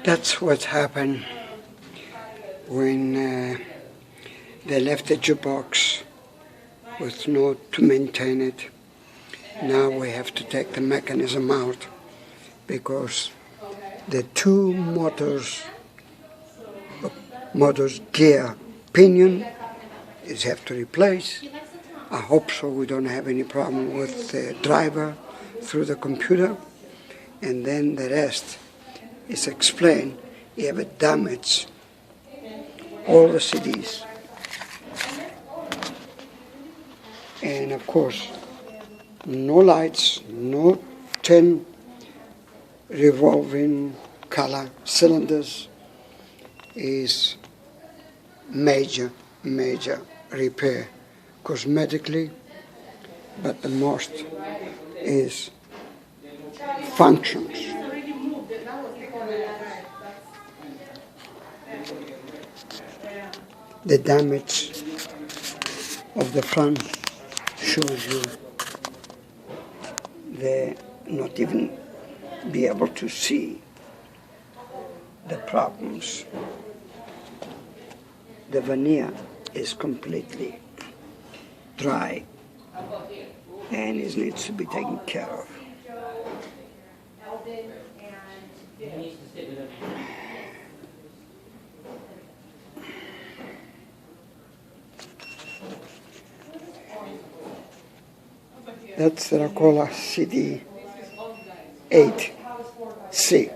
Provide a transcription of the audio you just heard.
That's what happened when they left the jukebox with no to maintain it. Now we have to take the mechanism out because the two motors gear pinion is have to replace. I hope so we don't have any problem with the driver through the computer, and then the rest is explained. You have a damage all the CDs, and of course no lights, no 10 revolving color cylinders, is major repair cosmetically, but the most is functions. The damage of the front shows you they not even be able to see the problems. The veneer is completely dry and it needs to be taken care of. That's the Racola CD 8C.